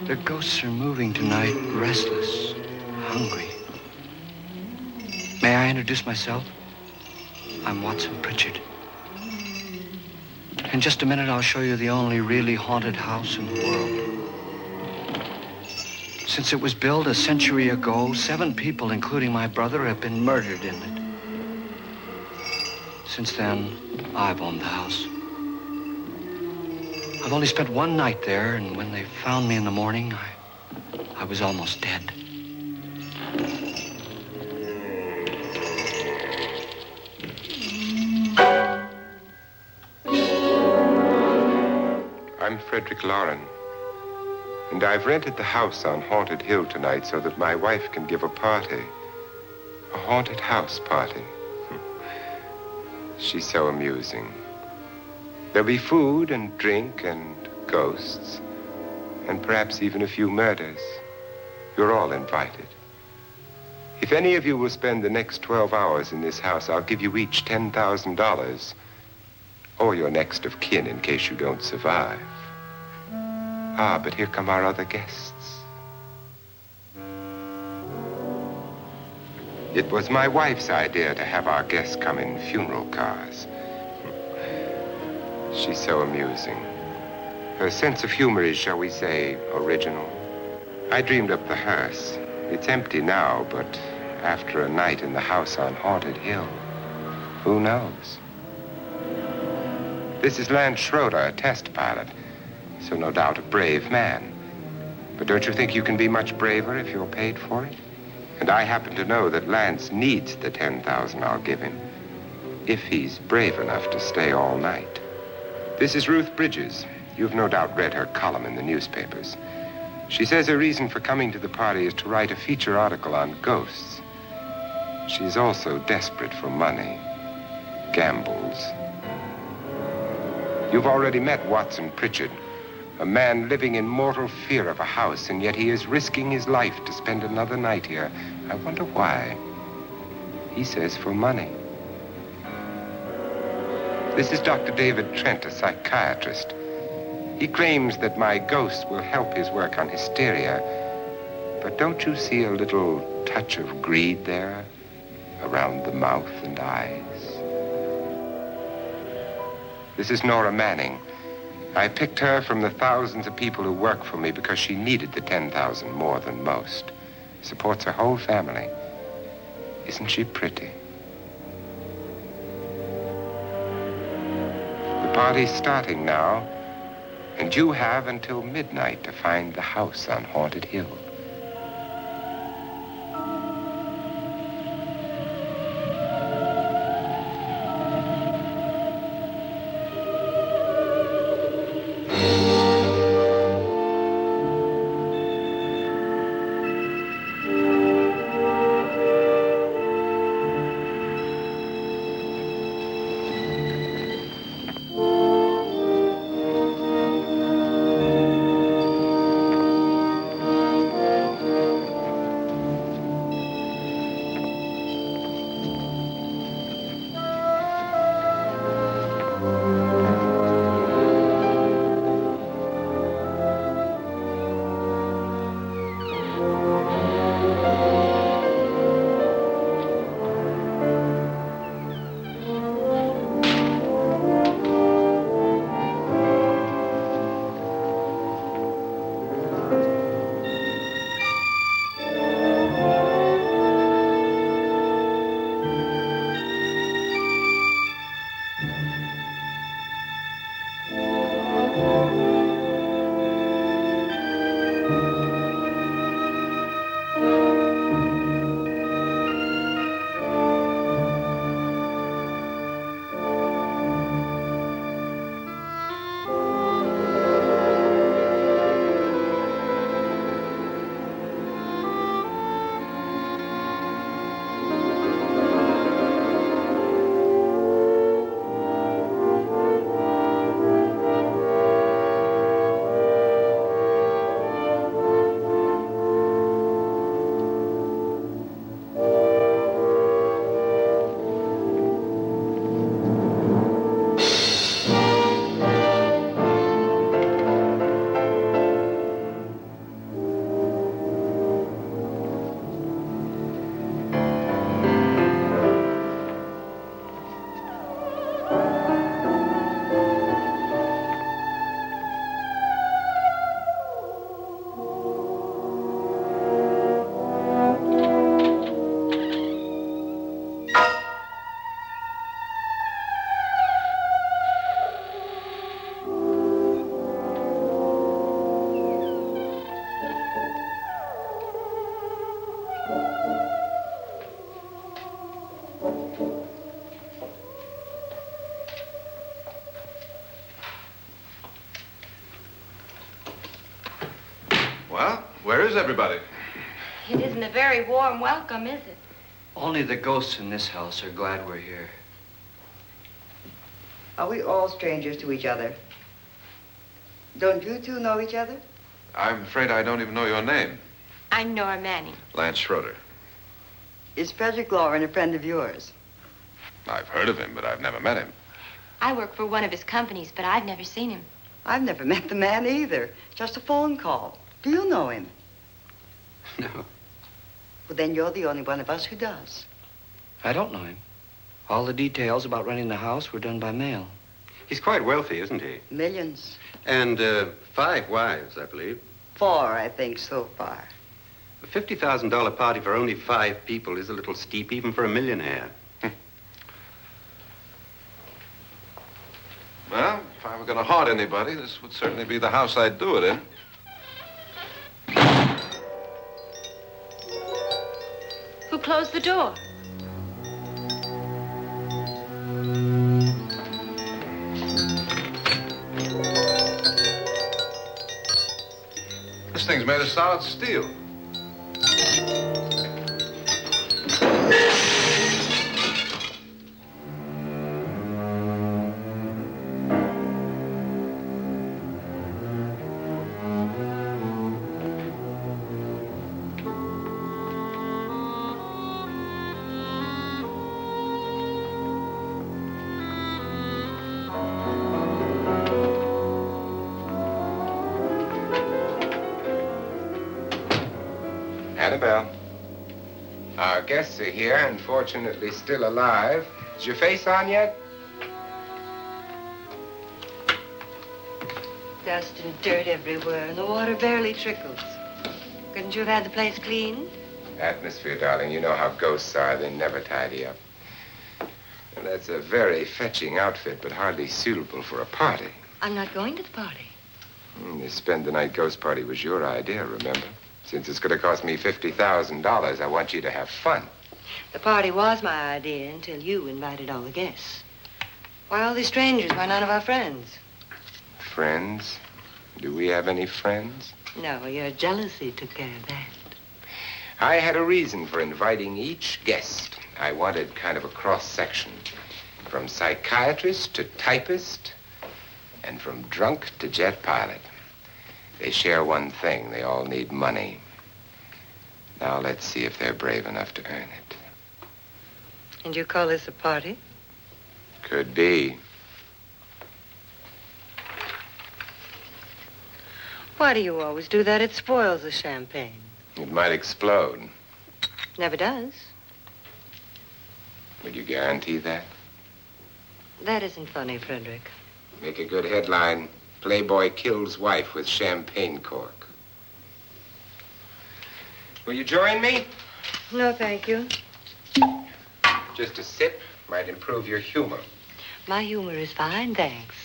The ghosts are moving tonight, restless, hungry. May I introduce myself? I'm Watson Pritchard. In just a minute, I'll show you the only really haunted house in the world. Since it was built a century ago, 7 people, including my brother, have been murdered in it. Since then, I've owned the house. I've only spent one night there, and when they found me in the morning, I was almost dead. I'm Frederick Loren, and I've rented the house on Haunted Hill tonight so that my wife can give a party. A haunted house party. She's so amusing. There'll be food and drink and ghosts, and perhaps even a few murders. You're all invited. If any of you will spend the next 12 hours in this house, I'll give you each $10,000, or your next of kin in case you don't survive. Ah, but here come our other guests. It was my wife's idea to have our guests come in funeral cars. She's so amusing. Her sense of humor is, shall we say, original. I dreamed up the hearse. It's empty now, but after a night in the house on Haunted Hill, who knows? This is Lance Schroeder, a test pilot, so no doubt a brave man. But don't you think you can be much braver if you're paid for it? And I happen to know that Lance needs the $10,000 I'll give him, if he's brave enough to stay all night. This is Ruth Bridges. You've no doubt read her column in the newspapers. She says her reason for coming to the party is to write a feature article on ghosts. She's also desperate for money, gambles. You've already met Watson Pritchard, a man living in mortal fear of a house, and yet he is risking his life to spend another night here. I wonder why. He says for money. This is Dr. David Trent, a psychiatrist. He claims that my ghost will help his work on hysteria. But don't you see a little touch of greed there around the mouth and eyes? This is Nora Manning. I picked her from the thousands of people who work for me because she needed the $10,000 more than most. Supports her whole family. Isn't she pretty? The party's starting now, and you have until midnight to find the house on Haunted Hill. Well, where is everybody? It isn't a very warm welcome, is it? Only the ghosts in this house are glad we're here. Are we all strangers to each other? Don't you two know each other? I'm afraid I don't even know your name. I'm Nora Manning. Lance Schroeder. Is Frederick Loren a friend of yours? I've heard of him, but I've never met him. I work for one of his companies, but I've never seen him. I've never met the man either. Just a phone call. Do you know him? No. Well, then you're the only one of us who does. I don't know him. All the details about renting the house were done by mail. He's quite wealthy, isn't he? Millions. And 5 wives, I believe. 4, I think, so far. A $50,000 party for only 5 people is a little steep, even for a millionaire. Well, if I were going to haunt anybody, this would certainly be the house I'd do it in. Who closed the door? This thing's made of solid steel. Annabelle, our guests are here, unfortunately still alive. Is your face on yet? Dust and dirt everywhere, and the water barely trickles. Couldn't you have had the place cleaned? Atmosphere, darling. You know how ghosts are. They never tidy up. And that's a very fetching outfit, but hardly suitable for a party. I'm not going to the party. The spend-the-night ghost party was your idea, remember? Since it's going to cost me $50,000, I want you to have fun. The party was my idea until you invited all the guests. Why all these strangers? Why none of our friends? Friends? Do we have any friends? No, your jealousy took care of that. I had a reason for inviting each guest. I wanted kind of a cross-section. From psychiatrist to typist, and from drunk to jet pilot. They share one thing. They all need money. Now let's see if they're brave enough to earn it. And you call this a party? Could be. Why do you always do that? It spoils the champagne. It might explode. Never does. Would you guarantee that? That isn't funny, Frederick. Make a good headline. Playboy kills wife with champagne cork. Will you join me? No, thank you. Just a sip might improve your humor. My humor is fine, thanks.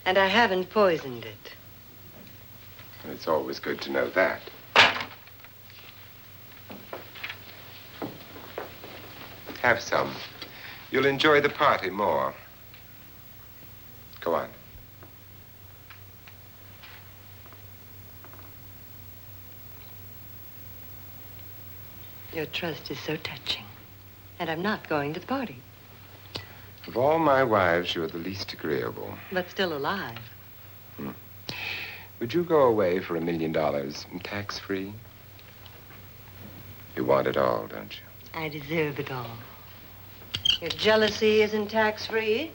And I haven't poisoned it. It's always good to know that. Have some. You'll enjoy the party more. Go on. Your trust is so touching. And I'm not going to the party. Of all my wives, you're the least agreeable. But still alive. Would you go away for $1 million and tax-free? You want it all, don't you? I deserve it all. Your jealousy isn't tax-free,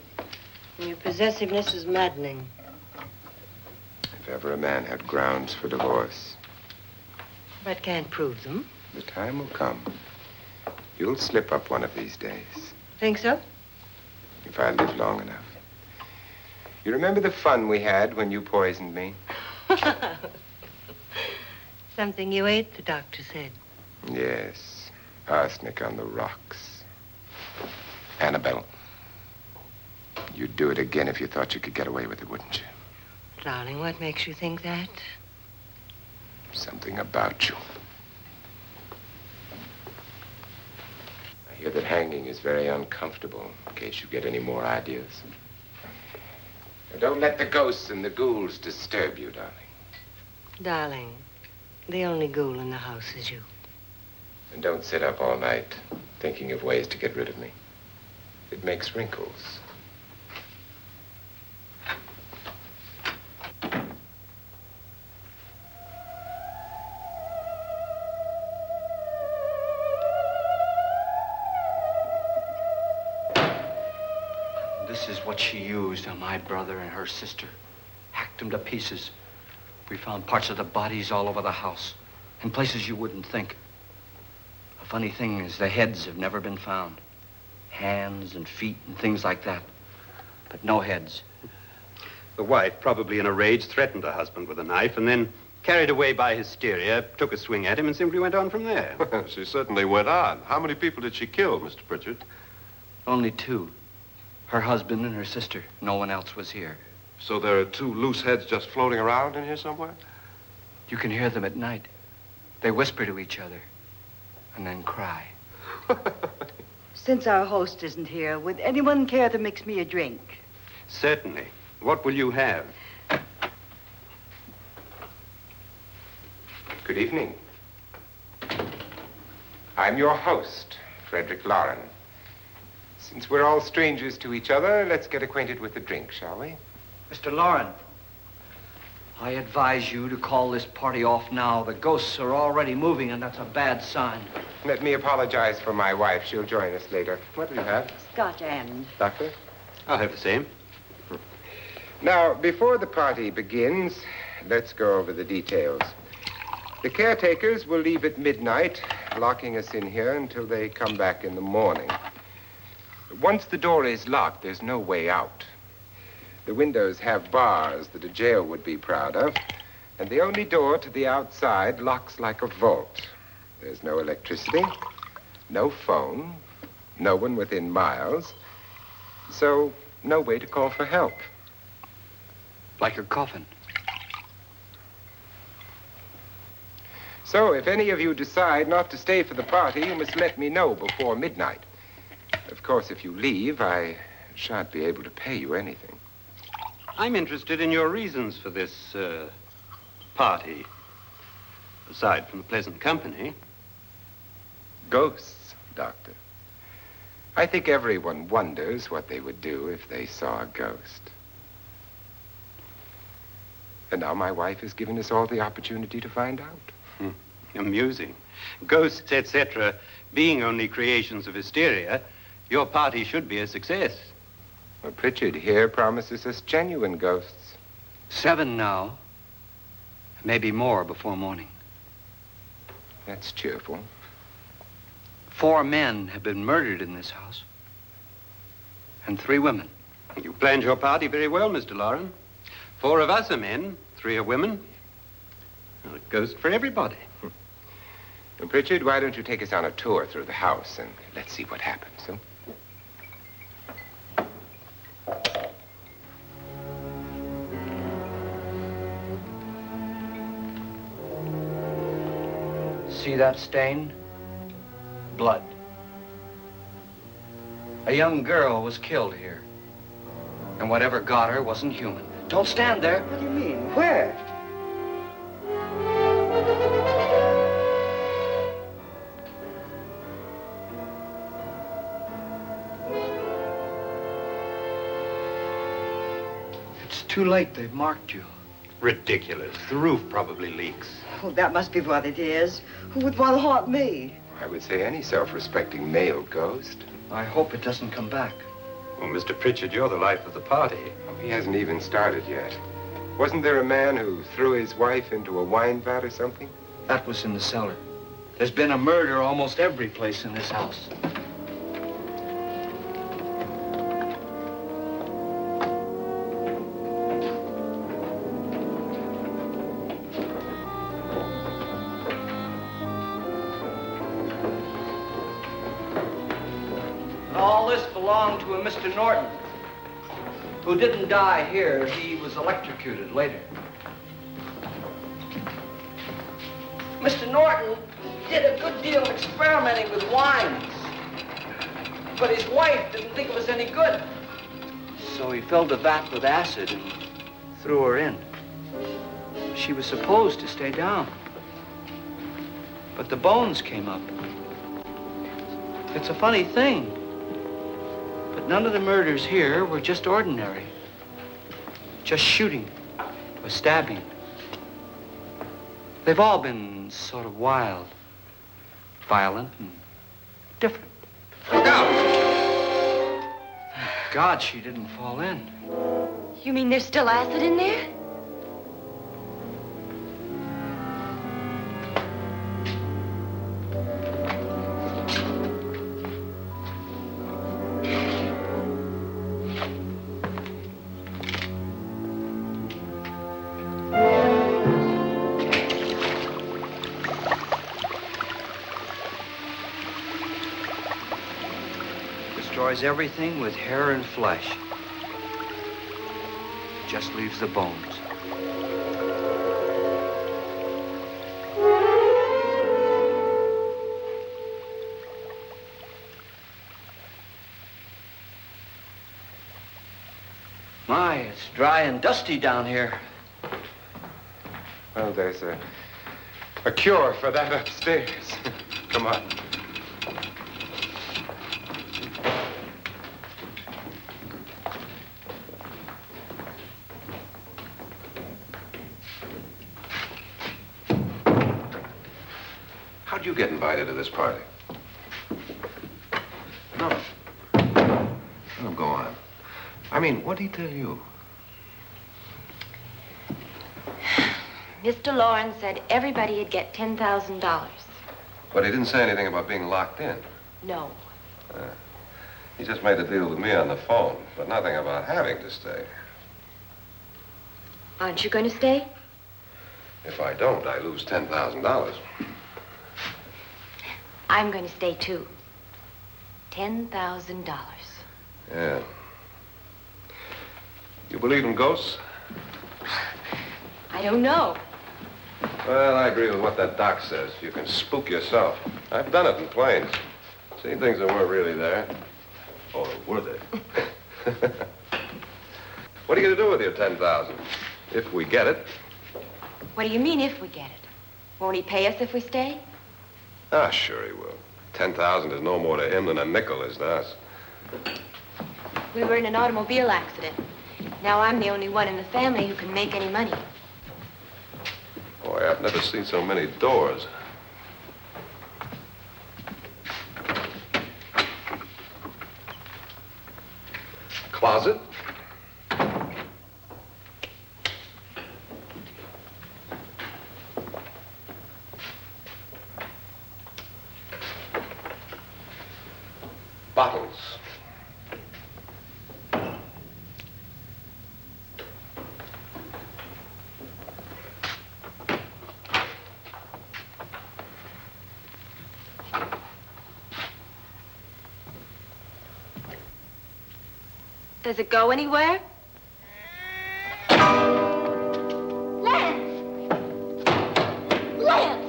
and your possessiveness is maddening. If ever a man had grounds for divorce. But can't prove them. The time will come. You'll slip up one of these days. Think so? If I live long enough. You remember the fun we had when you poisoned me? Something you ate, the doctor said. Yes. Arsenic on the rocks. Annabelle, you'd do it again if you thought you could get away with it, wouldn't you? Darling, what makes you think that? Something about you. I hear that hanging is very uncomfortable, in case you get any more ideas. Now, don't let the ghosts and the ghouls disturb you, darling. Darling, The only ghoul in the house is you. And don't sit up all night thinking of ways to get rid of me. It makes wrinkles. This is what she used on my brother and her sister. Hacked them to pieces. We found parts of the bodies all over the house, in places you wouldn't think. The funny thing is the heads have never been found. Hands and feet and things like that. But no heads. The wife, probably in a rage, threatened her husband with a knife and then, carried away by hysteria, took a swing at him and simply went on from there. She certainly went on. How many people did she kill, Mr. Pritchard? Only two. Her husband and her sister. No one else was here. So there are two loose heads just floating around in here somewhere? You can hear them at night. They whisper to each other and then cry. Since our host isn't here, would anyone care to mix me a drink? Certainly. What will you have? Good evening. I'm your host, Frederick Loren. Since we're all strangers to each other, let's get acquainted with the drink, shall we? Mr. Loren, I advise you to call this party off now. The ghosts are already moving, and that's a bad sign. Let me apologize for my wife. She'll join us later. What do you have? Scotch and. Doctor? I'll have the same. Now, before the party begins, let's go over the details. The caretakers will leave at midnight, locking us in here until they come back in the morning. Once the door is locked, there's no way out. The windows have bars that a jail would be proud of, and the only door to the outside locks like a vault. There's no electricity, no phone, no one within miles, so no way to call for help. Like a coffin. So if any of you decide not to stay for the party, you must let me know before midnight. Of course, if you leave, I shan't be able to pay you anything. I'm interested in your reasons for this, party. Aside from the pleasant company. Ghosts, Doctor. I think everyone wonders what they would do if they saw a ghost. And now my wife has given us all the opportunity to find out. Amusing. Ghosts, etc., being only creations of hysteria, your party should be a success. Well, Pritchard here promises us genuine ghosts. 7 now. Maybe more before morning. That's cheerful. 4 men have been murdered in this house. And 3 women. You planned your party very well, Mr. Loren. 4 of us are men, 3 are women. Well, a ghost for everybody. Well, Pritchard, why don't you take us on a tour through the house and let's see what happens, huh? See that stain? Blood. A young girl was killed here. And whatever got her wasn't human. Don't stand there. What do you mean? Where? It's too late. They've marked you. Ridiculous. The roof probably leaks. Oh, that must be what it is. Who would want to haunt me? I would say any self-respecting male ghost. I hope it doesn't come back. Well, Mr. Pritchard, you're the life of the party. Oh, he hasn't even started yet. Wasn't there a man who threw his wife into a wine vat or something? That was in the cellar. There's been a murder almost every place in this house. All this belonged to a Mr. Norton, who didn't die here. He was electrocuted later. Mr. Norton did a good deal of experimenting with wines, but his wife didn't think it was any good. So he filled the vat with acid and threw her in. She was supposed to stay down. But the bones came up. It's a funny thing, but none of the murders here were just ordinary. Just shooting or stabbing. They've all been sort of wild, violent, and different. Look out! God, she didn't fall in. You mean there's still acid in there? Destroys everything with hair and flesh. Just leaves the bones. My, it's dry and dusty down here. Well, there's a cure for that upstairs. Come on. How'd you get invited to this party? No. No, go on. I mean, what did he tell you? Mr. Loren said everybody'd get $10,000. But he didn't say anything about being locked in. No. He just made a deal with me on the phone, but nothing about having to stay. Aren't you going to stay? If I don't, I lose $10,000. I'm going to stay, too. $10,000. Yeah. You believe in ghosts? I don't know. Well, I agree with what that doc says. You can spook yourself. I've done it in planes. Seen things that weren't really there. Or were they? What are you going to do with your $10,000? If we get it. What do you mean, if we get it? Won't he pay us if we stay? Ah, sure he will. 10,000 is no more to him than a nickel is to us. We were in an automobile accident. Now I'm the only one in the family who can make any money. Boy, I've never seen so many doors. Closet? Bottles. Does it go anywhere? Lance! Lance!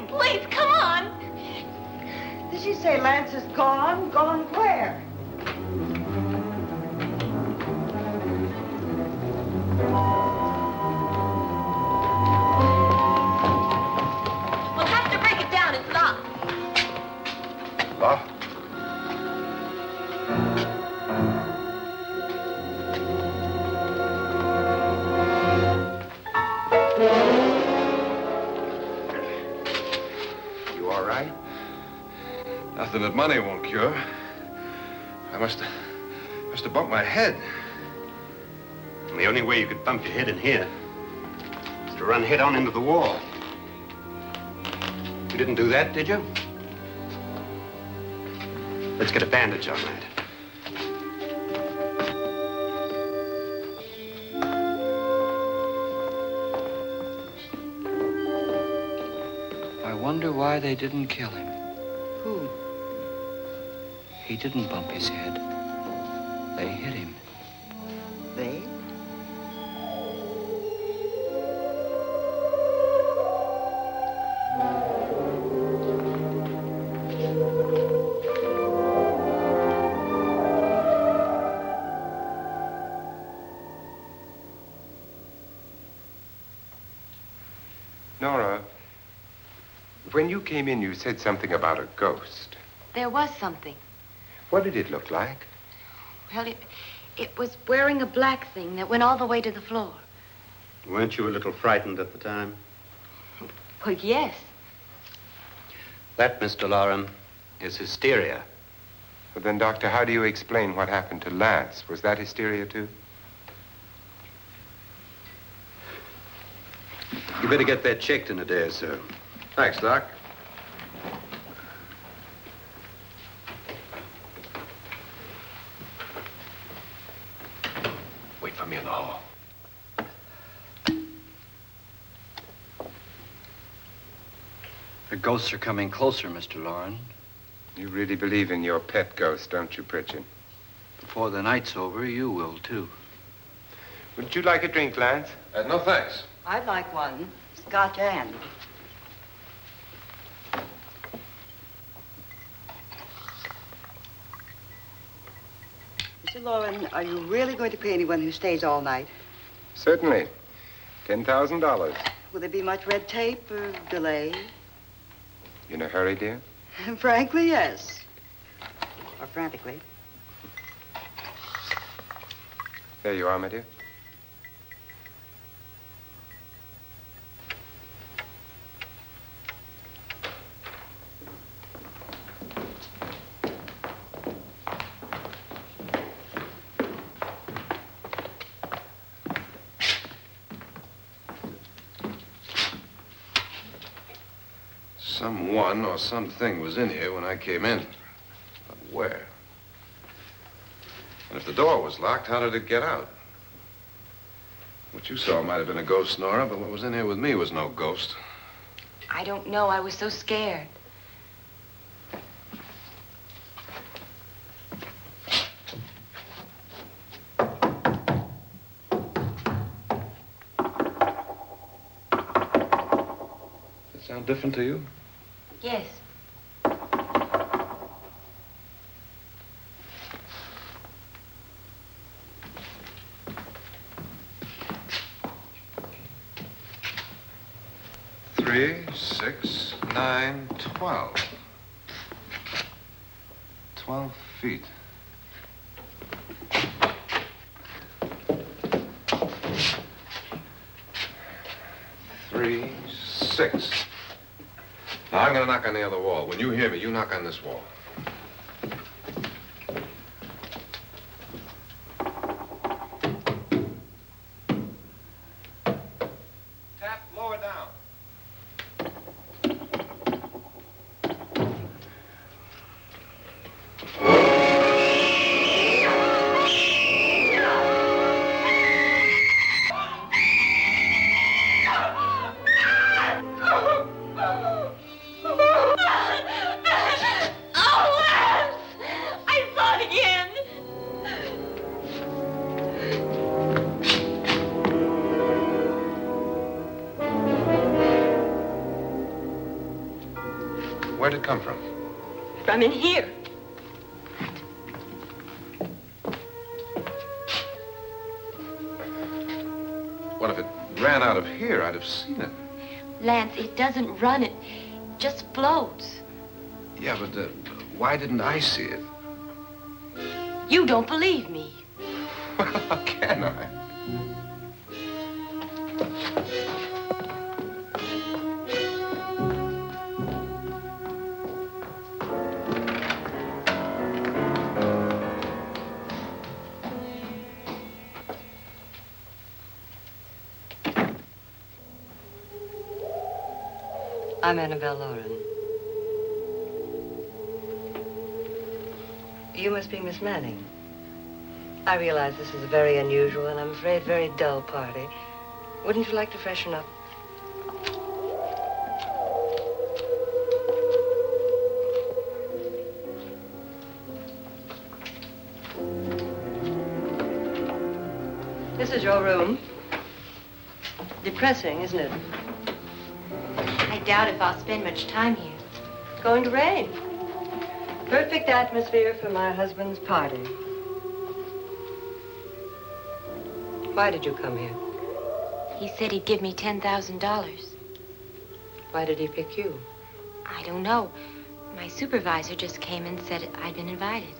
Please, come on. Did she say Lance is gone? Gone where? We'll have to break it down. It's locked. Locked? nothing that money won't cure. I must have bumped my head. And the only way you could bump your head in here is to run head on into the wall. You didn't do that, did you? Let's get a bandage on that. I wonder why they didn't kill him. Who? He didn't bump his head. They hit him. They? Nora, when you came in, you said something about a ghost. There was something. What did it look like? Well, it was wearing a black thing that went all the way to the floor. Weren't you a little frightened at the time? Well, yes. That, Mr. Loren, is hysteria. Well, then, Doctor, how do you explain what happened to Lance? Was that hysteria, too? You better get that checked in a day or so. Thanks, Doc. Wait for me in the hall. The ghosts are coming closer, Mr. Loren. You really believe in your pet ghost, don't you, Pritchard? Before the night's over, you will, too. Would you like a drink, Lance? No, thanks. I'd like one. Scotch and. Mr. Loren, are you really going to pay anyone who stays all night? Certainly. $10,000. Will there be much red tape or delay? You in a hurry, dear? Frankly, yes. Or frantically. There you are, my dear. Someone or something was in here when I came in. But where? And if the door was locked, how did it get out? What you saw might have been a ghost, Nora, but what was in here with me was no ghost. I don't know. I was so scared. Does it sound different to you? Yes. Three, 6, 9, 12. 12 feet. Three, 6. Now, I'm going to knock on the other wall. When you hear me, you knock on this wall. Tap lower down. Where'd it come from? From in here. What if it ran out of here? I'd have seen it. Lance, it doesn't run. It just floats. Yeah, but why didn't I see it? You don't believe me. Well, how can I? I'm Annabelle Loren. You must be Miss Manning. I realize this is a very unusual and I'm afraid very dull party. Wouldn't you like to freshen up? This is your room. Depressing, isn't it? I doubt if I'll spend much time here. It's going to rain. Perfect atmosphere for my husband's party. Why did you come here? He said he'd give me $10,000. Why did he pick you? I don't know. My supervisor just came and said I'd been invited.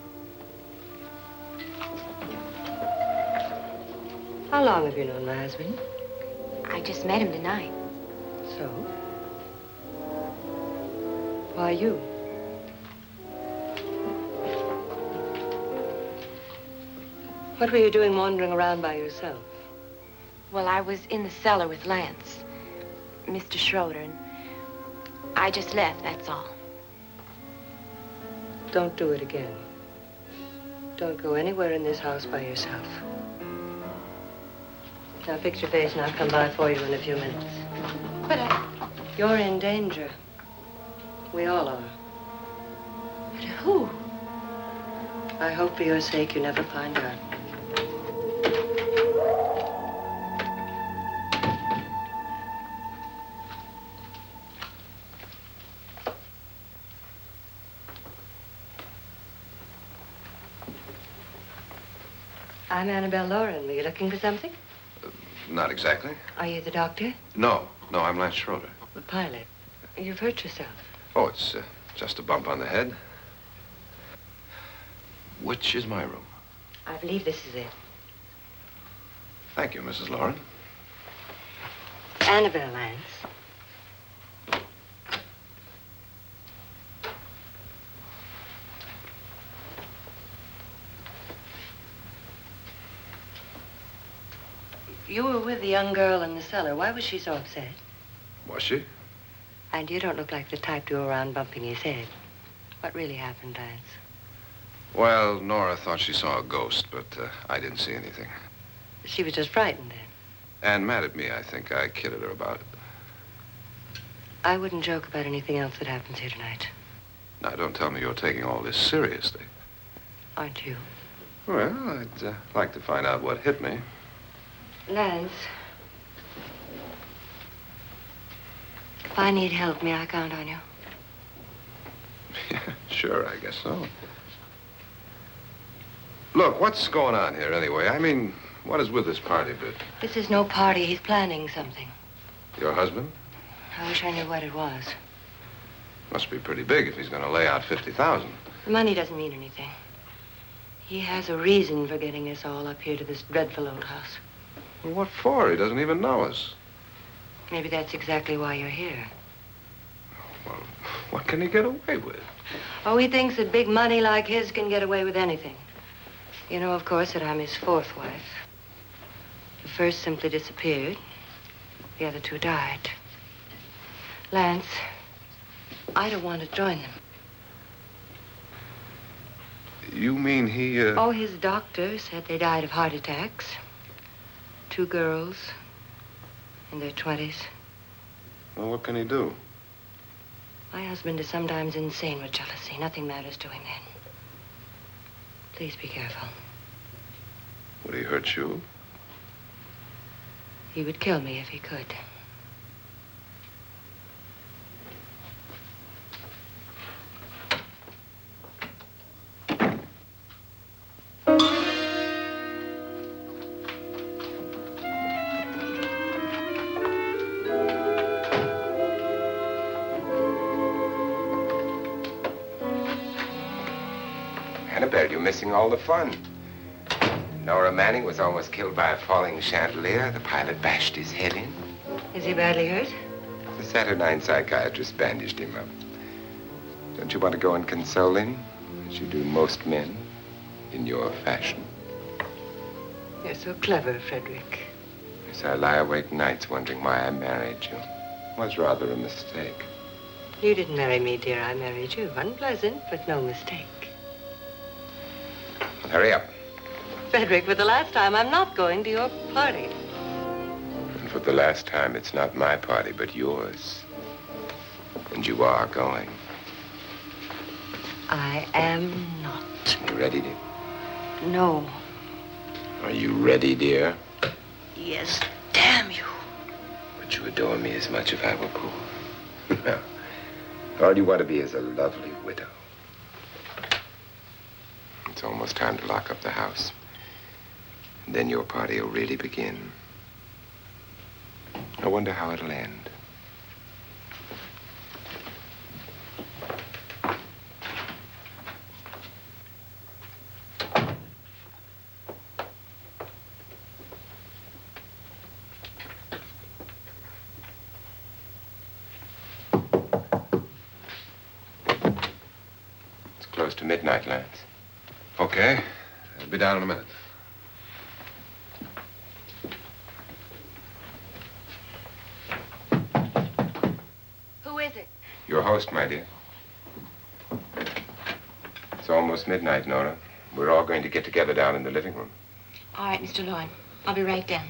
How long have you known my husband? I just met him tonight. So? Why you? What were you doing wandering around by yourself? Well, I was in the cellar with Lance, Mr. Schroeder, and I just left, that's all. Don't do it again. Don't go anywhere in this house by yourself. Now fix your face and I'll come by for you in a few minutes. But You're in danger. We all are. But who? I hope for your sake you never find out. I'm Annabelle Loren. Were you looking for something? Not exactly. Are you the doctor? No, I'm Lance Schroeder. The pilot. You've hurt yourself. Oh, it's just a bump on the head. Which is my room? I believe this is it. Thank you, Mrs. Loren. Annabelle, Lance. You were with the young girl in the cellar. Why was she so upset? Was she? And you don't look like the type to go around bumping his head. What really happened, Lance? Well, Nora thought she saw a ghost, but I didn't see anything. She was just frightened then. And mad at me, I think. I kidded her about it. I wouldn't joke about anything else that happens here tonight. Now, don't tell me you're taking all this seriously. Aren't you? Well, I'd like to find out what hit me. Lance. If I need help, may I count on you? Yeah, sure, I guess so. Look, what's going on here anyway? I mean, what is with this party bit? This is no party. He's planning something. Your husband? I wish I knew what it was. Must be pretty big if he's going to lay out 50,000. The money doesn't mean anything. He has a reason for getting us all up here to this dreadful old house. Well, what for? He doesn't even know us. Maybe that's exactly why you're here. Well, what can he get away with? Oh, he thinks that big money like his can get away with anything. You know, of course, that I'm his fourth wife. The first simply disappeared. The other two died. Lance, I don't want to join them. You mean he, Oh, his doctor said they died of heart attacks. 2 girls in their 20s. Well, what can he do? My husband is sometimes insane with jealousy. Nothing matters to him then. Please be careful. Would he hurt you? He would kill me if he could. Annabelle, you're missing all the fun. Nora Manning was almost killed by a falling chandelier. The pilot bashed his head in. Is he badly hurt? The Saturnine psychiatrist bandaged him up. Don't you want to go and console him, as you do most men, in your fashion? You're so clever, Frederick. Yes, I lie awake nights wondering why I married you. It was rather a mistake. You didn't marry me, dear. I married you. Unpleasant, but no mistake. Hurry up. Frederick, for the last time, I'm not going to your party. And for the last time, it's not my party, but yours. And you are going. I am not. You ready, dear? No. Are you ready, dear? Yes, damn you. Would you adore me as much if I were poor? No. All you want to be is a lovely widow. It's almost time to lock up the house. And then your party will really begin. I wonder how it'll end. It's close to midnight, Lance. Okay. I'll be down in a minute. Who is it? Your host, my dear. It's almost midnight, Nora. We're all going to get together down in the living room. All right, Mr. Loren. I'll be right down.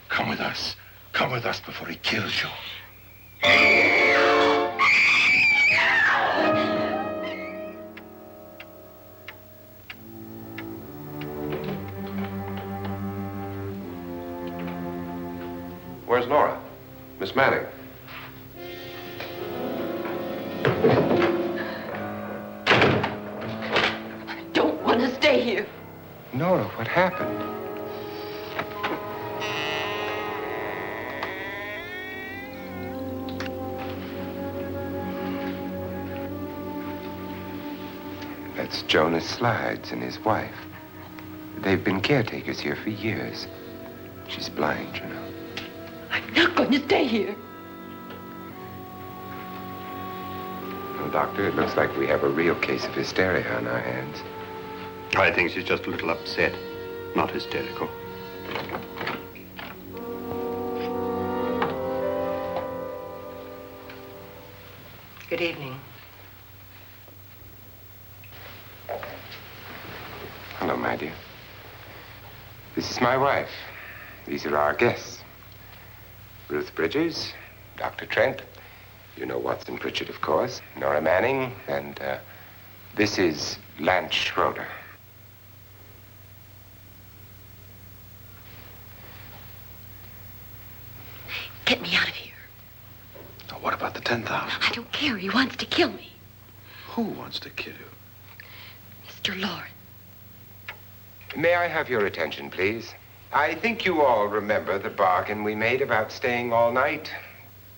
Come with us. Come with us before he kills you. Where's Nora? Miss Manning. I don't want to stay here. Nora, what happened? That's Jonas Slides and his wife. They've been caretakers here for years. She's blind, you know. I'm not going to stay here. Well, Doctor, it looks like we have a real case of hysteria on our hands. I think she's just a little upset, not hysterical. Good evening. Hello, my dear. This is my wife. These are our guests. Ruth Bridges, Dr. Trent. You know Watson Pritchard, of course. Nora Manning, and this is Lance Schroeder. Get me out of here. Now, what about the 10,000? I don't care. He wants to kill me. Who wants to kill you? Mr. Loren. May I have your attention, please? I think you all remember the bargain we made about staying all night.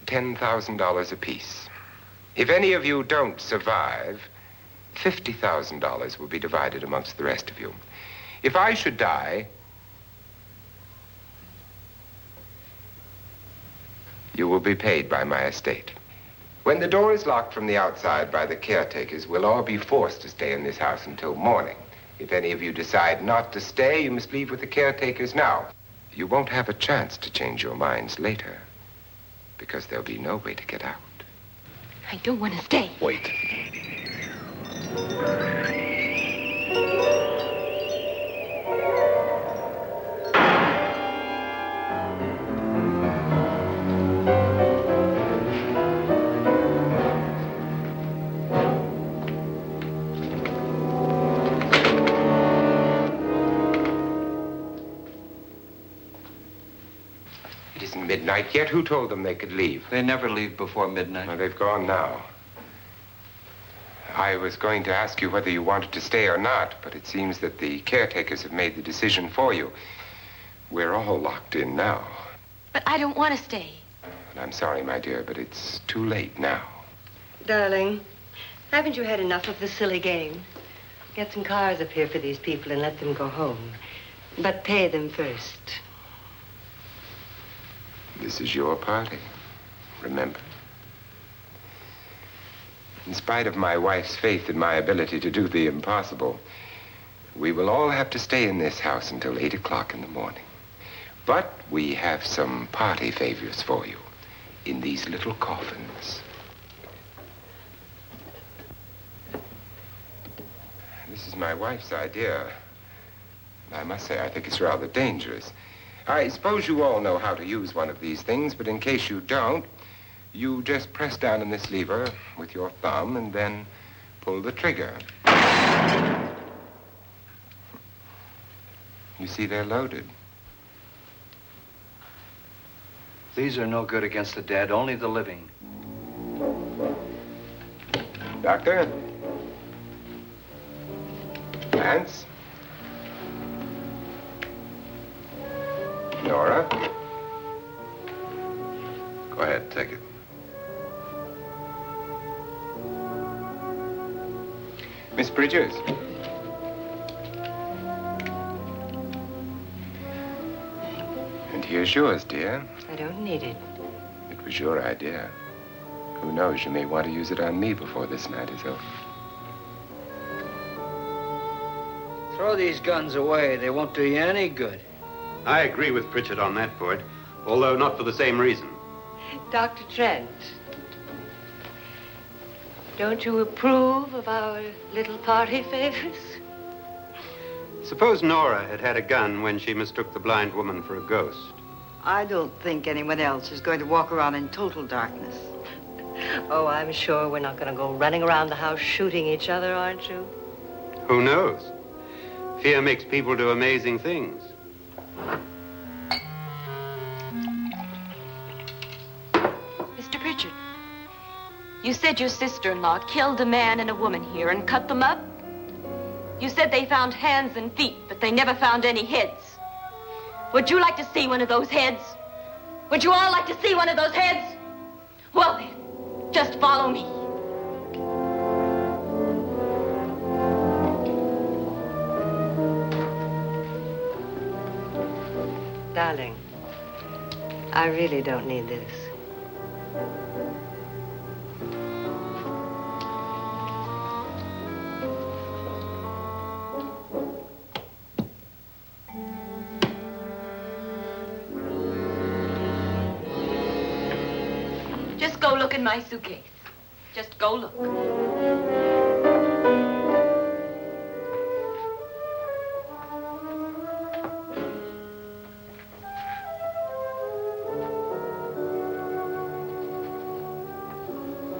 $10,000 apiece. If any of you don't survive, $50,000 will be divided amongst the rest of you. If I should die, you will be paid by my estate. When the door is locked from the outside by the caretakers, we'll all be forced to stay in this house until morning. If any of you decide not to stay, you must leave with the caretakers now. You won't have a chance to change your minds later, because there'll be no way to get out. I don't want to stay. Wait. midnight yet. Who told them they could leave? They never leave before midnight. Well, they've gone now. I was going to ask you whether you wanted to stay or not, but it seems that the caretakers have made the decision for you. We're all locked in now. But I don't want to stay. And I'm sorry, my dear, but it's too late now. Darling, haven't you had enough of the silly game? Get some cars up here for these people and let them go home. But pay them first. This is your party, remember? In spite of my wife's faith in my ability to do the impossible, we will all have to stay in this house until 8 o'clock in the morning. But we have some party favors for you in these little coffins. This is my wife's idea. I must say, I think it's rather dangerous. I suppose you all know how to use one of these things, but in case you don't, you just press down on this lever with your thumb and then pull the trigger. You see, they're loaded. These are no good against the dead, only the living. Doctor? Lance? Nora? Go ahead, take it. Miss Bridges? And here's yours, dear. I don't need it. It was your idea. Who knows, you may want to use it on me before this night is over. Throw these guns away. They won't do you any good. I agree with Pritchard on that point, although not for the same reason. Dr. Trent, don't you approve of our little party favors? Suppose Nora had had a gun when she mistook the blind woman for a ghost. I don't think anyone else is going to walk around in total darkness. Oh, I'm sure we're not going to go running around the house shooting each other, aren't you? Who knows? Fear makes people do amazing things. Mr. Pritchard, you said your sister-in-law killed a man and a woman here and cut them up? You said they found hands and feet, but they never found any heads. Would you like to see one of those heads? Would you all like to see one of those heads? Well then, just follow me. Darling, I really don't need this. Just go look in my suitcase. Just go look.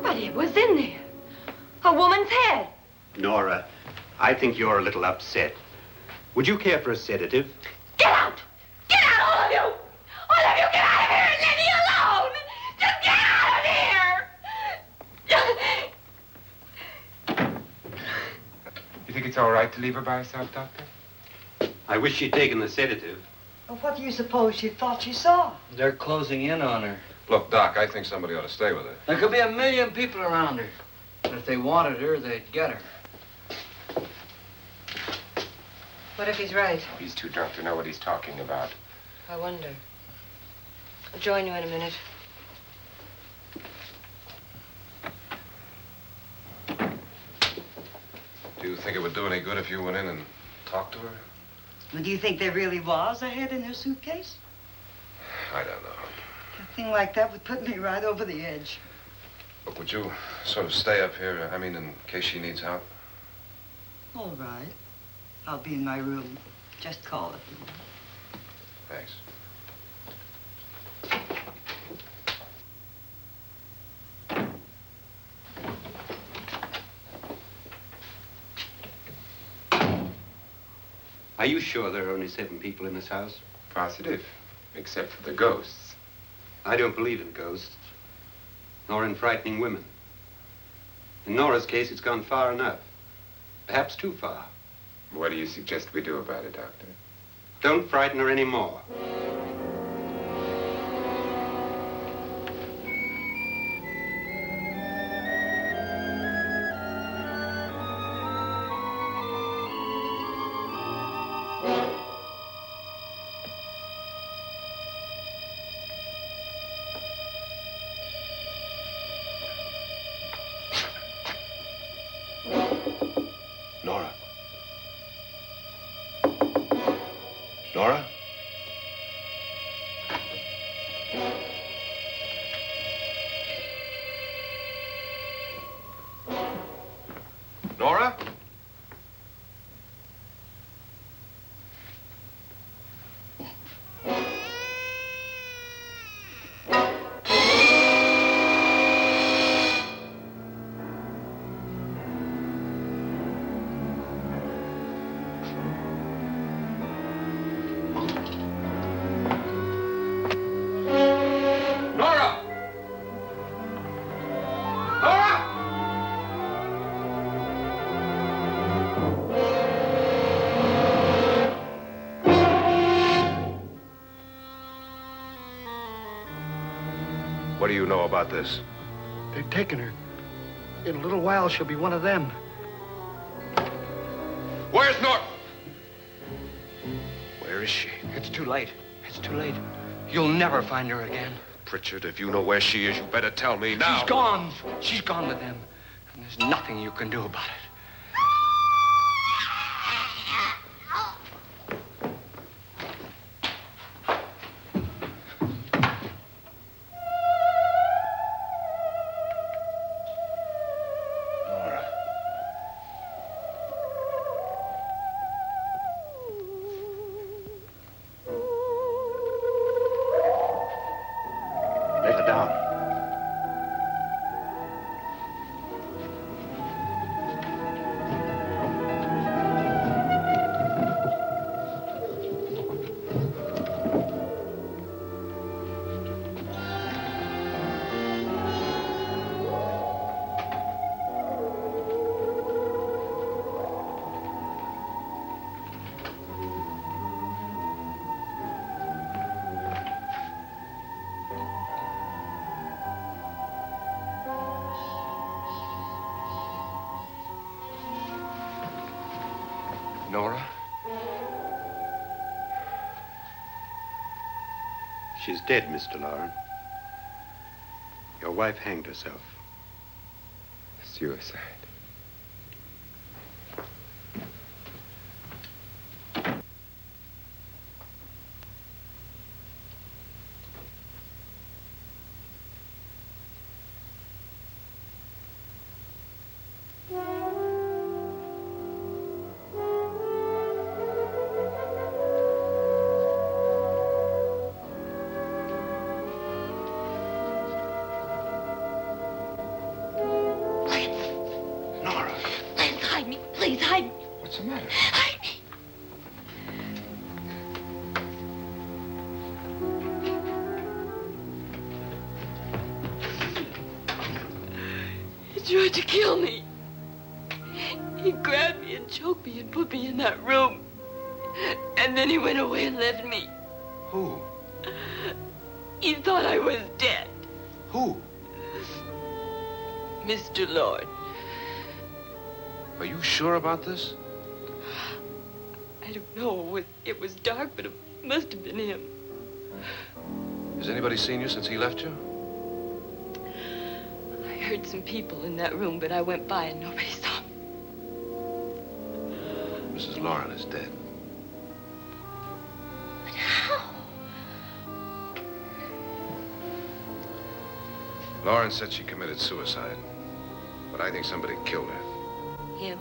But it was in there. A woman's head. Nora, I think you're a little upset. Would you care for a sedative? Get out! Get out, all of you! All of you, get out of here and leave me alone! Just get out of here! You think it's all right to leave her by herself, Doctor? I wish she'd taken the sedative. Well, what do you suppose she thought she saw? They're closing in on her. Look, Doc, I think somebody ought to stay with her. There could be 1,000,000 people around her. But if they wanted her, they'd get her. What if he's right? He's too drunk to know what he's talking about. I wonder. I'll join you in a minute. Do you think it would do any good if you went in and talked to her? Well, do you think there really was a head in her suitcase? I don't know. A thing like that would put me right over the edge. Look, would you sort of stay up here, I mean, in case she needs help? All right. I'll be in my room. Just call it. Thanks. Are you sure there are only 7 people in this house? Positive, except for the ghosts. I don't believe in ghosts, nor in frightening women. In Nora's case, it's gone far enough. Perhaps too far. What do you suggest we do about it, Doctor? Don't frighten her anymore. Nora? Nora? Nora? What do you know about this? They've taken her. In a little while, she'll be one of them. Where's Norton? Where is she? It's too late. It's too late. You'll never find her again. Pritchard, if you know where she is, you better tell me now. She's gone. She's gone with them. And there's nothing you can do about it. Let her down. Nora? She's dead, Mr. Loren. Your wife hanged herself. Suicide. Please, hide me. What's the matter? Hide me. He tried to kill me. He grabbed me and choked me and put me in that room. And then he went away and left me. Who? He thought I was dead. Who? Mr. Lord. Are you sure about this? I don't know. It was dark, but it must have been him. Has anybody seen you since he left you? I heard some people in that room, but I went by and nobody saw me. Mrs. Loren is dead. But how? Loren said she committed suicide, but I think somebody killed her. Him?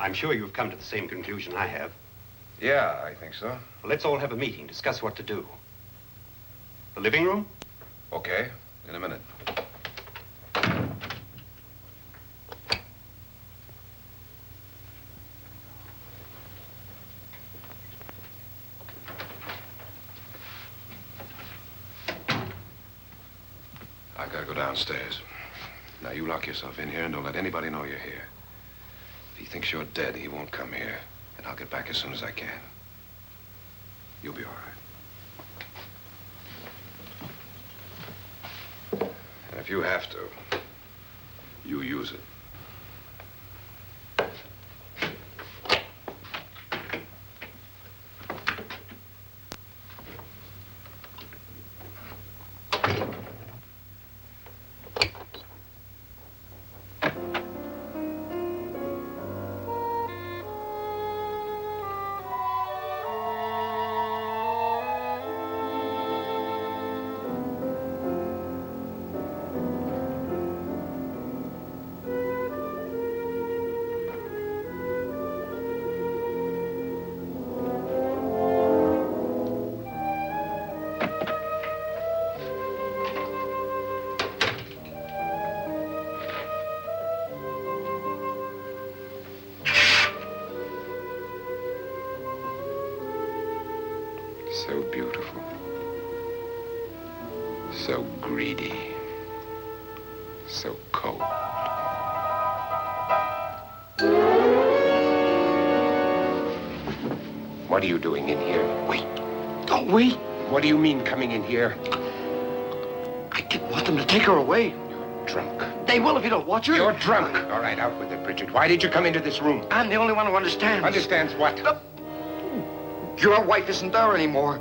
I'm sure you've come to the same conclusion I have. Yeah, I think so. Well, let's all have a meeting, discuss what to do. The living room? Okay, in a minute. I gotta go downstairs. Now, you lock yourself in here and don't let anybody know you're here. If he thinks you're dead, he won't come here. And I'll get back as soon as I can. You'll be all right. And if you have to, you use it. So beautiful. So greedy. So cold. What are you doing in here? Wait. Don't wait. What do you mean coming in here? I didn't want them to take her away. You're drunk. They will if you don't watch her. You're drunk. All right, out with it, Bridget. Why did you come into this room? I'm the only one who understands. Understands what? Your wife isn't there anymore.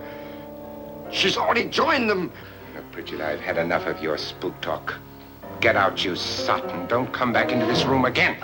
She's already joined them. Now, Bridget, I've had enough of your spook talk. Get out, you sot, and don't come back into this room again.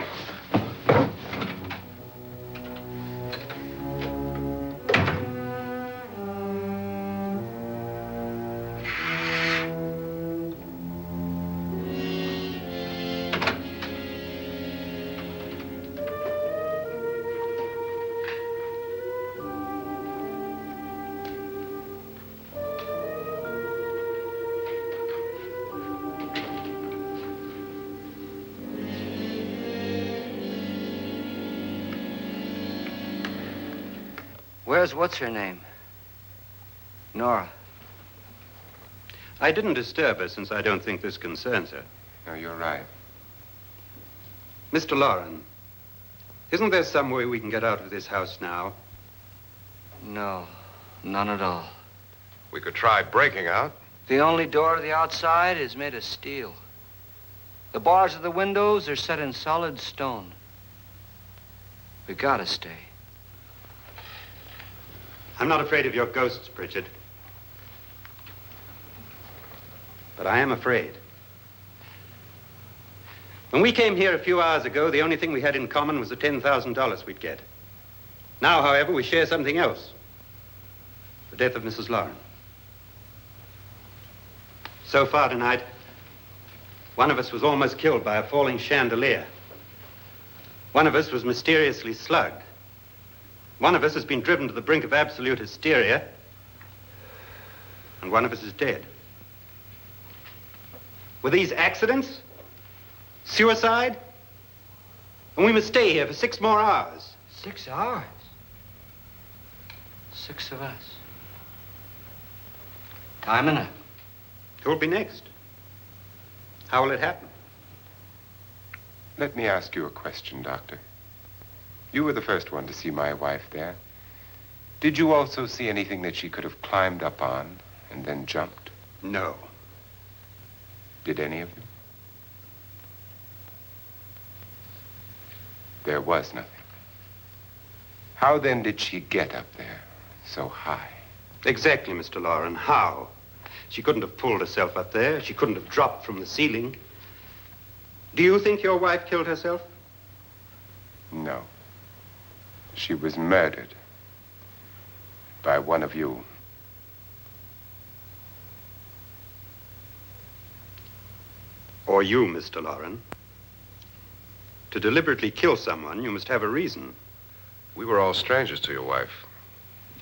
Where's what's-her-name? Nora. I didn't disturb her since I don't think this concerns her. No, you're right. Mr. Loren, isn't there some way we can get out of this house now? No, none at all. We could try breaking out. The only door to the outside is made of steel. The bars of the windows are set in solid stone. We gotta stay. I'm not afraid of your ghosts, Bridget. But I am afraid. When we came here a few hours ago, the only thing we had in common was the $10,000 we'd get. Now, however, we share something else. The death of Mrs. Loren. So far tonight, one of us was almost killed by a falling chandelier. One of us was mysteriously slugged. One of us has been driven to the brink of absolute hysteria, and one of us is dead. Were these accidents? Suicide? And we must stay here for 6 more hours. 6 hours? 6 of us. Time enough. Who'll be next? How will it happen? Let me ask you a question, Doctor. You were the first one to see my wife there. Did you also see anything that she could have climbed up on and then jumped? No. Did any of you? There was nothing. How then did she get up there so high? Exactly, Mr. Loren. How? She couldn't have pulled herself up there. She couldn't have dropped from the ceiling. Do you think your wife killed herself? No. She was murdered by one of you. Or you, Mr. Loren. To deliberately kill someone, you must have a reason. We were all strangers to your wife.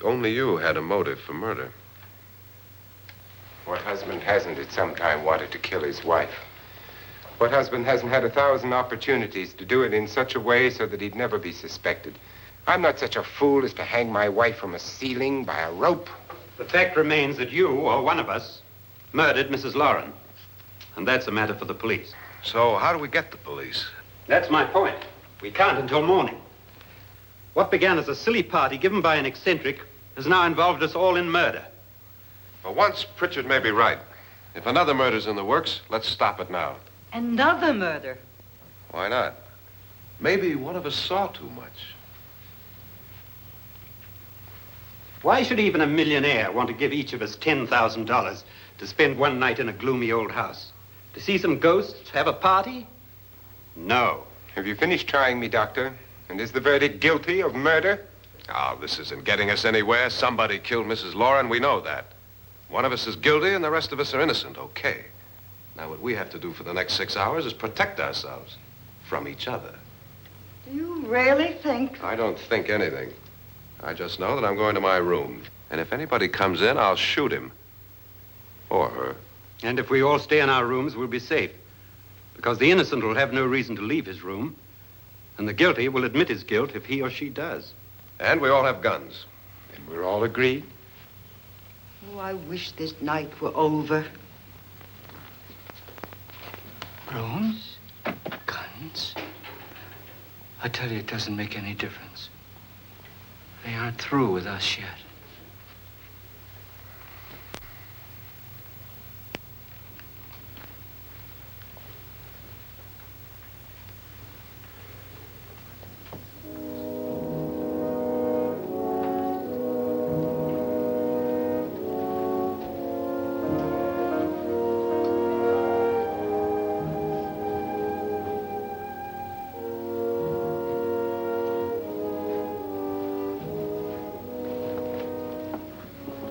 Only you had a motive for murder. What husband hasn't at some time wanted to kill his wife? What husband hasn't had 1,000 opportunities to do it in such a way so that he'd never be suspected? I'm not such a fool as to hang my wife from a ceiling by a rope. The fact remains that you, or one of us, murdered Mrs. Loren. And that's a matter for the police. So how do we get the police? That's my point. We can't until morning. What began as a silly party given by an eccentric has now involved us all in murder. For once, Pritchard may be right. If another murder's in the works, let's stop it now. Another murder? Why not? Maybe one of us saw too much. Why should even a millionaire want to give each of us $10,000 to spend one night in a gloomy old house? To see some ghosts, have a party? No. Have you finished trying me, Doctor? And is the verdict guilty of murder? Oh, this isn't getting us anywhere. Somebody killed Mrs. Loren, we know that. One of us is guilty and the rest of us are innocent, okay. Now, what we have to do for the next 6 hours is protect ourselves from each other. Do you really think? I don't think anything. I just know that I'm going to my room. And if anybody comes in, I'll shoot him. Or her. And if we all stay in our rooms, we'll be safe. Because the innocent will have no reason to leave his room. And the guilty will admit his guilt if he or she does. And we all have guns. And we're all agreed? Oh, I wish this night were over. Rooms? Guns? I tell you, it doesn't make any difference. They aren't through with us yet.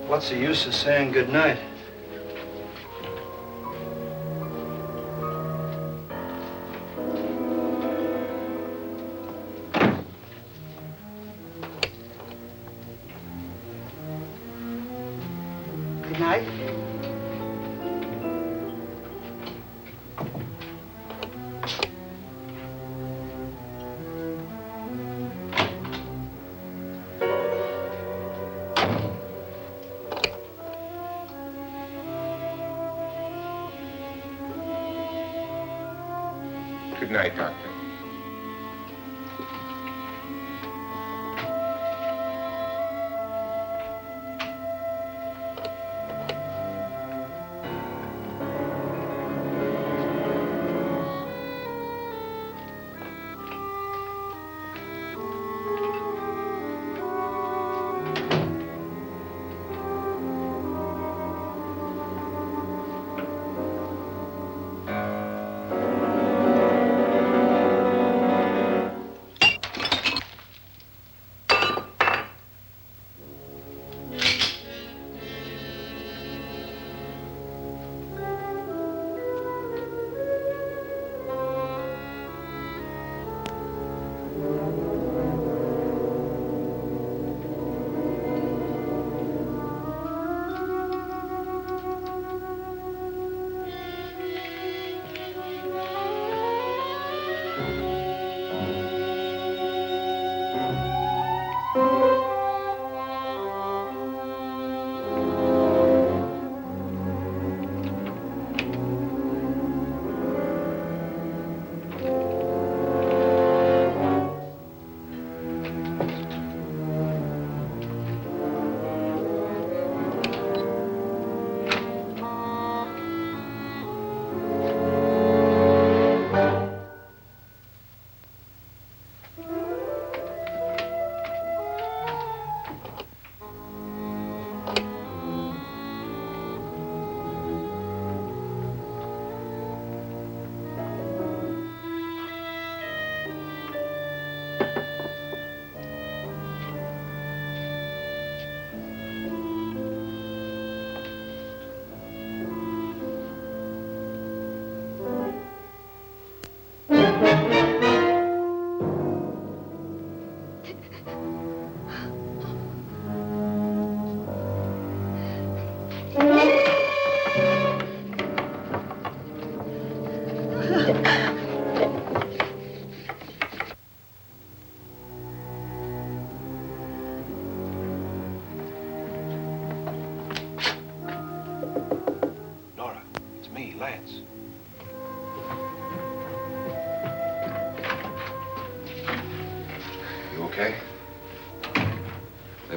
What's the use of saying goodnight? Good night. Good night, Doctor.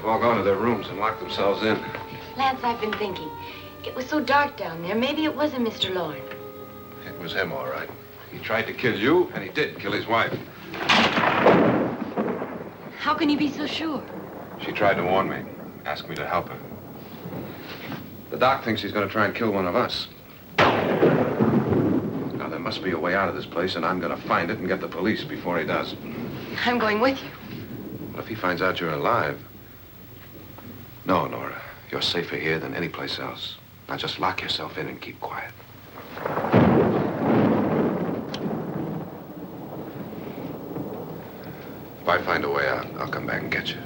have all gone to their rooms and locked themselves in. Lance, I've been thinking. It was so dark down there. Maybe it wasn't Mr. Loren. It was him, all right. He tried to kill you, and he did kill his wife. How can you be so sure? She tried to warn me, ask me to help her. The doc thinks he's going to try and kill one of us. Now, there must be a way out of this place, and I'm going to find it and get the police before he does. I'm going with you. What if he finds out you're alive? No, Nora. You're safer here than any place else. Now, just lock yourself in and keep quiet. If I find a way out, I'll come back and get you.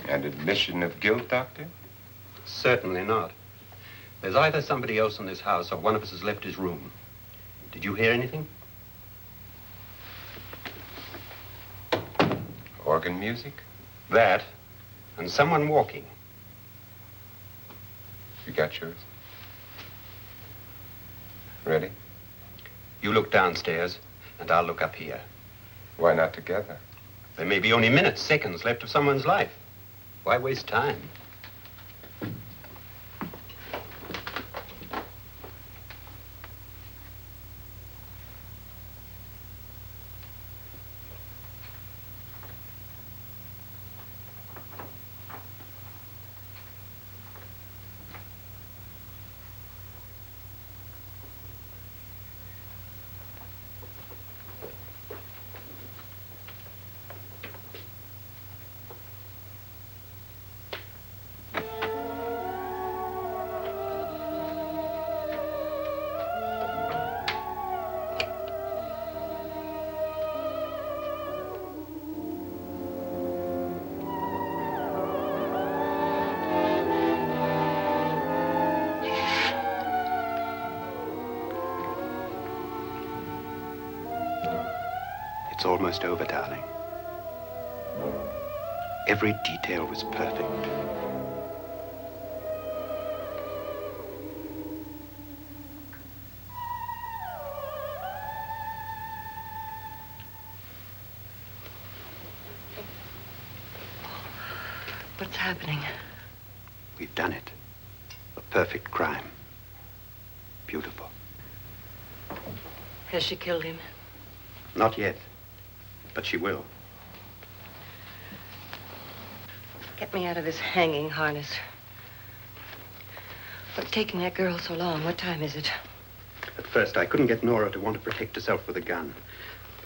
And admission of guilt, Doctor? Certainly not. There's either somebody else in this house or one of us has left his room. Did you hear anything? Organ music? That, and someone walking. You got yours? Ready? You look downstairs, and I'll look up here. Why not together? There may be only minutes, seconds left of someone's life. Why waste time? It's almost over, darling. Every detail was perfect. What's happening? We've done it. A perfect crime. Beautiful. Has she killed him? Not yet, but she will. Get me out of this hanging harness. What's taking that girl so long? What time is it? At first, I couldn't get Nora to want to protect herself with a gun.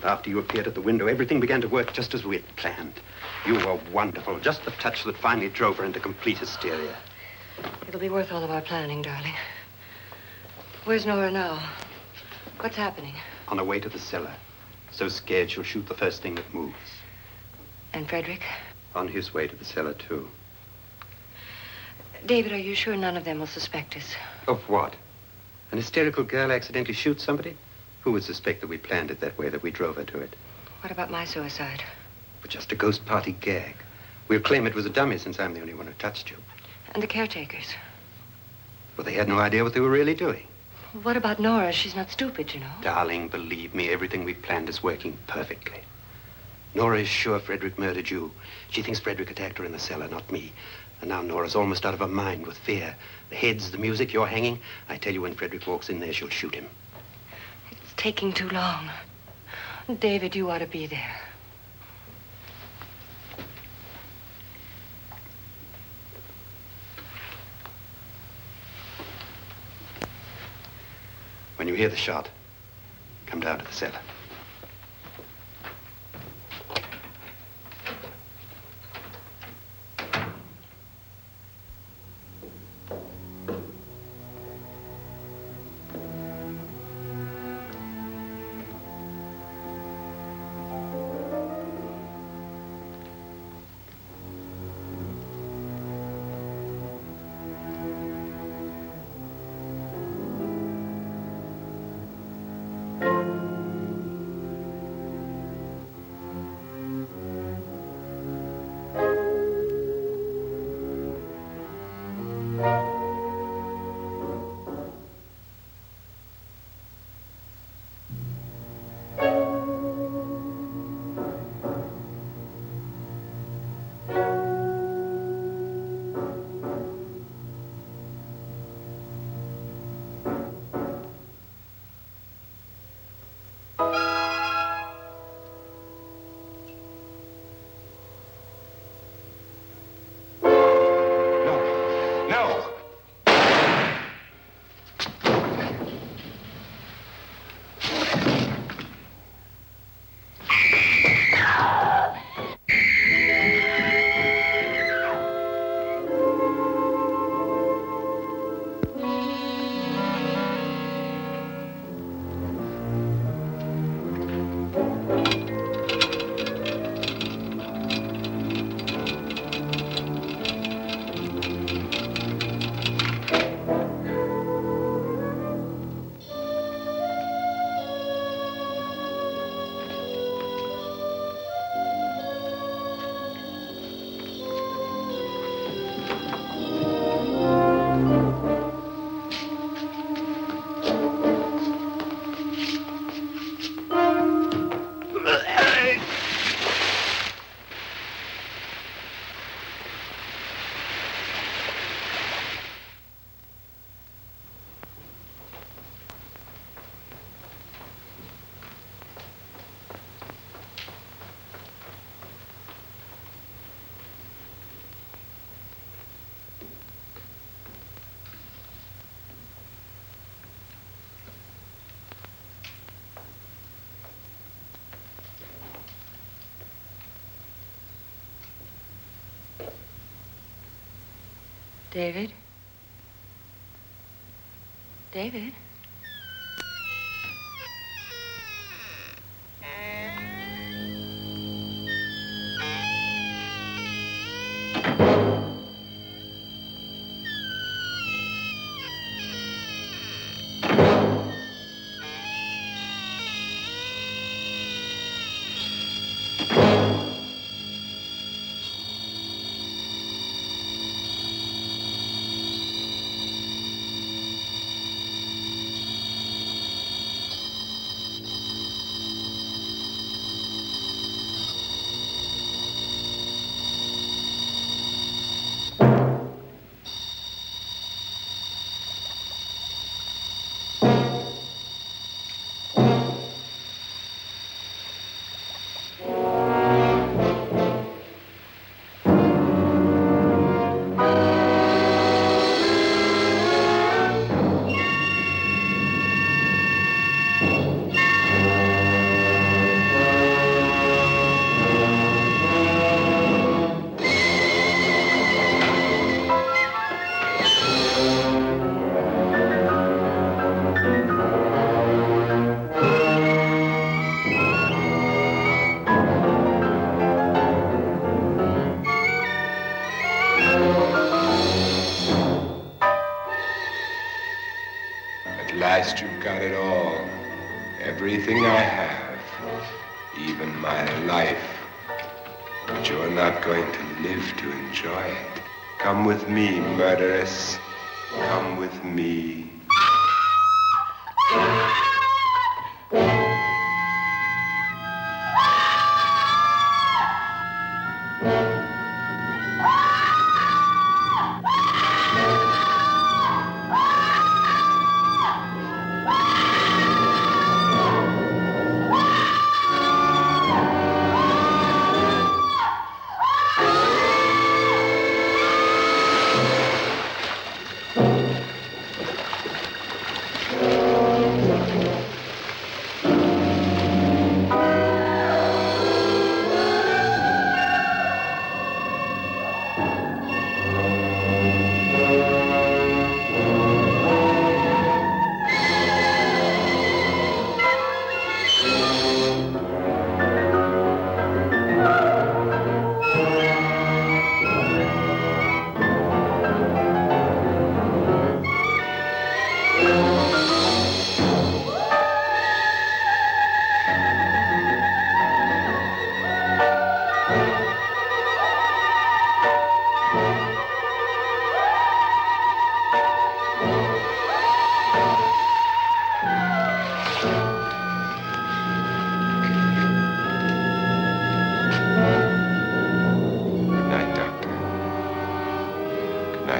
But after you appeared at the window, everything began to work just as we had planned. You were wonderful. Just the touch that finally drove her into complete hysteria. It'll be worth all of our planning, darling. Where's Nora now? What's happening? On her way to the cellar. So scared she'll shoot the first thing that moves. And Frederick? On his way to the cellar, too. David, are you sure none of them will suspect us? Of what? An hysterical girl accidentally shoots somebody? Who would suspect that we planned it that way, that we drove her to it? What about my suicide? But just a ghost party gag. We'll claim it was a dummy since I'm the only one who touched you. And the caretakers? Well, they had no idea what they were really doing. What about Nora? She's not stupid, you know. Darling, believe me, everything we planned is working perfectly. Nora is sure Frederick murdered you. She thinks Frederick attacked her in the cellar, not me. And now Nora's almost out of her mind with fear. The heads, the music, you're hanging. I tell you, when Frederick walks in there, she'll shoot him. It's taking too long. David, you ought to be there. When you hear the shot, come down to the cellar. David? David? You've got it all. Everything I have. Even my life. But you're not going to live to enjoy it. Come with me, murderess. Come with me.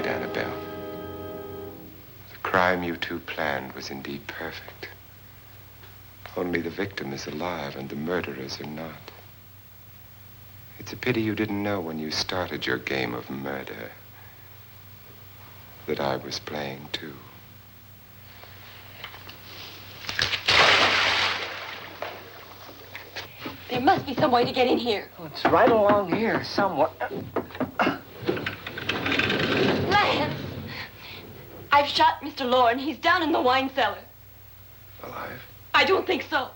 Annabelle. The crime you two planned was indeed perfect. Only the victim is alive and the murderers are not. It's a pity you didn't know when you started your game of murder that I was playing too. There must be some way to get in here. Oh, it's right along here somewhere. Lance! I've shot Mr. Loren. He's down in the wine cellar. Alive? I don't think so.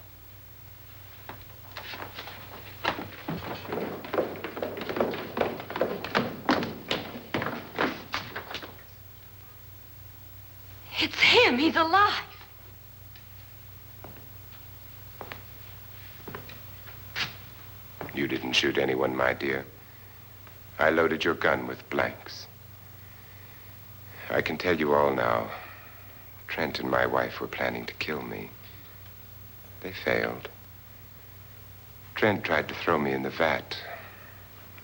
It's him. He's alive. You didn't shoot anyone, my dear. I loaded your gun with blanks. I can tell you all now. Trent and my wife were planning to kill me. They failed. Trent tried to throw me in the vat.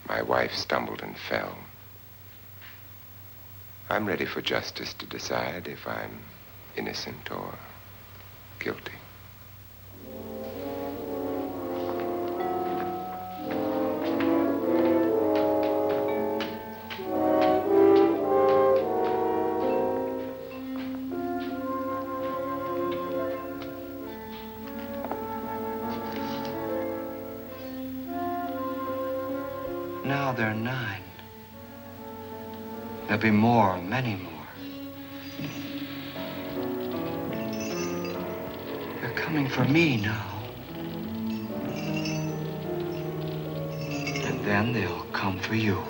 My wife stumbled and fell. I'm ready for justice to decide if I'm innocent or guilty. Now they're 9. There'll be more, many more. They're coming for me now. And then they'll come for you.